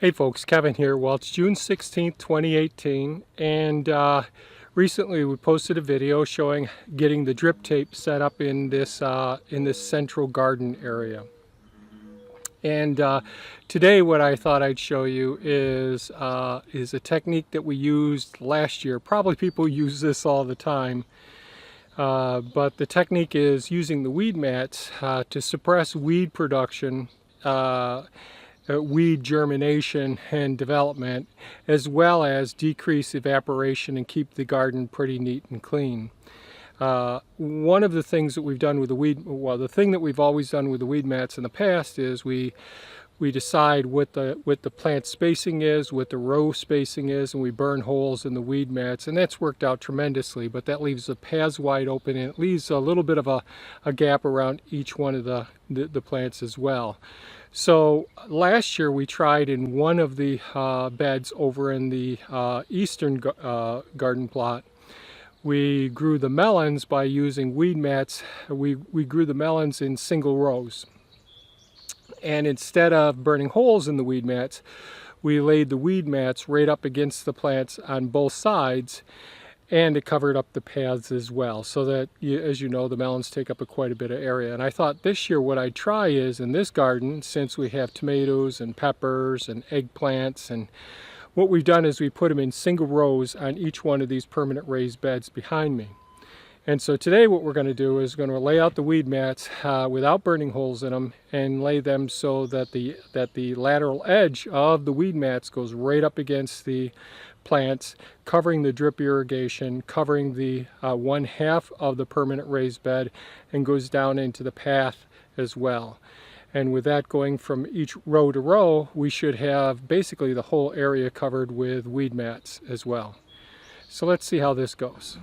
Hey folks, Kevin here. Well, it's June 16th, 2018, and recently we posted a video showing getting the drip tape set up in this central garden area. And today what I thought I'd show you is a technique that we used last year. Probably people use this all the time. But the technique is using the weed mats to suppress weed production, weed germination and development, as well as decrease evaporation and keep the garden pretty neat and clean. One of the things that we've done with the thing that we've always done with the weed mats in the past is we decide what the plant spacing is, what the row spacing is, and we burn holes in the weed mats, and that's worked out tremendously. But that leaves the paths wide open, and it leaves a little bit of a gap around each one of the plants as well. So last year we tried in one of the beds over in the eastern garden plot. We grew the melons by using weed mats. We grew the melons in single rows. And instead of burning holes in the weed mats, we laid the weed mats right up against the plants on both sides, and it covered up the paths as well, so that, as you know, the melons take up quite a bit of area. And I thought this year what I'd try is, in this garden, since we have tomatoes and peppers and eggplants, and what we've done is we put them in single rows on each one of these permanent raised beds behind me. And so today what we're going to do is going to lay out the weed mats without burning holes in them, and lay them so that the lateral edge of the weed mats goes right up against the plants, covering the drip irrigation, covering the one half of the permanent raised bed, and goes down into the path as well. And with that going from each row to row, we should have basically the whole area covered with weed mats as well. So let's see how this goes.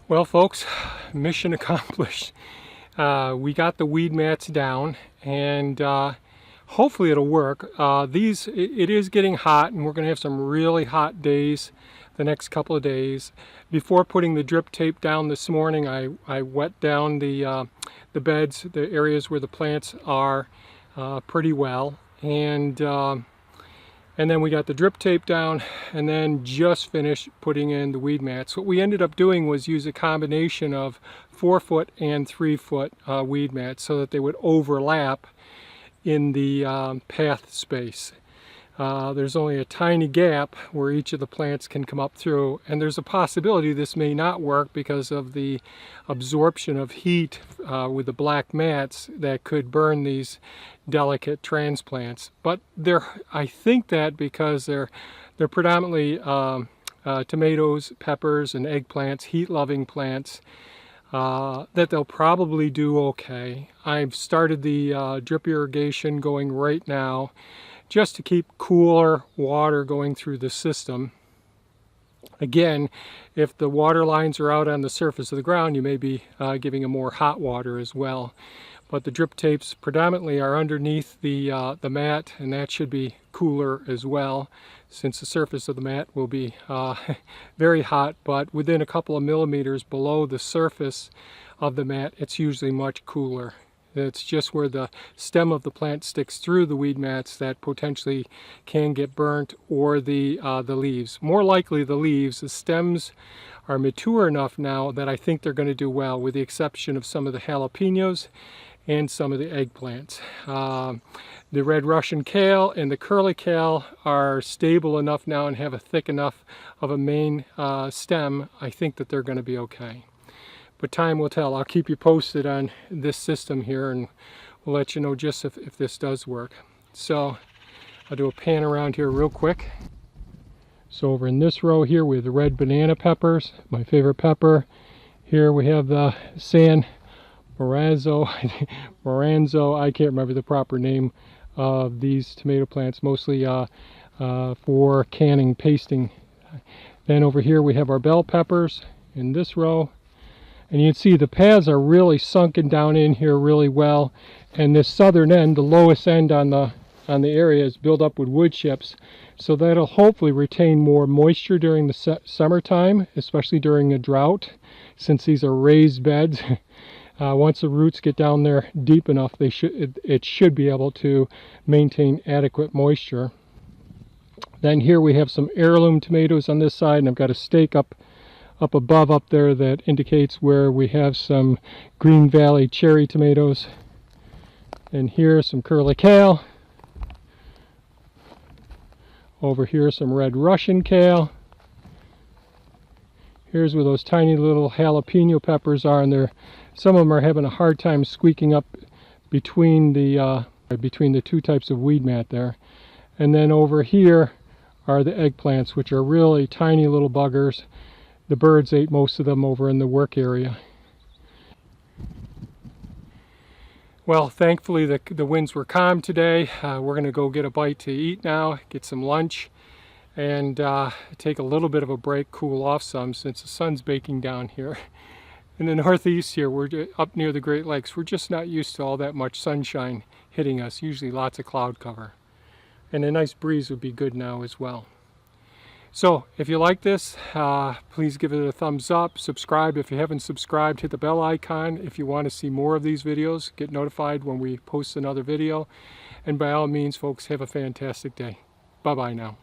Well, folks, mission accomplished. We got the weed mats down, and hopefully it'll work. It is getting hot, and we're going to have some really hot days the next couple of days. Before putting the drip tape down this morning, I wet down the beds, the areas where the plants are, pretty well, and then we got the drip tape down, and then just finished putting in the weed mats. What we ended up doing was use a combination of 4-foot and 3-foot weed mats so that they would overlap in the path space. There's only a tiny gap where each of the plants can come up through, and there's a possibility this may not work because of the absorption of heat with the black mats that could burn these delicate transplants. But I think that because they're predominantly tomatoes, peppers, and eggplants, heat-loving plants, that they'll probably do okay. I've started the drip irrigation going right now, just to keep cooler water going through the system. Again, if the water lines are out on the surface of the ground, you may be giving them more hot water as well. But the drip tapes predominantly are underneath the mat, and that should be cooler as well, since the surface of the mat will be very hot, but within a couple of millimeters below the surface of the mat, it's usually much cooler. It's just where the stem of the plant sticks through the weed mats that potentially can get burnt, or the leaves. More likely the leaves. The stems are mature enough now that I think they're going to do well, with the exception of some of the jalapenos and some of the eggplants. The red Russian kale and the curly kale are stable enough now and have a thick enough of a main stem. I think that they're going to be okay. But time will tell. I'll keep you posted on this system here, and we'll let you know just if this does work. So I'll do a pan around here real quick. So over in this row here we have the red banana peppers, my favorite pepper. Here we have the San Moranzo, I can't remember the proper name of these tomato plants, mostly for canning, pasting. Then over here we have our bell peppers in this row. And you can see the paths are really sunken down in here really well. And this southern end, the lowest end on the area, is built up with wood chips. So that'll hopefully retain more moisture during the summertime, especially during a drought, since these are raised beds. Once the roots get down there deep enough, it should be able to maintain adequate moisture. Then here we have some heirloom tomatoes on this side, and I've got a stake up above up there that indicates where we have some Green Valley cherry tomatoes. And here some curly kale. Over here some red Russian kale. Here's where those tiny little jalapeno peppers are, and some of them are having a hard time squeaking up between the two types of weed mat there. And then over here are the eggplants, which are really tiny little buggers. The birds ate most of them over in the work area. Well, thankfully the winds were calm today. We're going to go get a bite to eat now, get some lunch, and take a little bit of a break, cool off some, since the sun's baking down here. In the northeast here, we're up near the Great Lakes. We're just not used to all that much sunshine hitting us, usually lots of cloud cover. And a nice breeze would be good now as well. So if you like this, please give it a thumbs up, subscribe if you haven't subscribed, hit the bell icon if you want to see more of these videos, get notified when we post another video, and by all means folks, have a fantastic day. Bye bye now.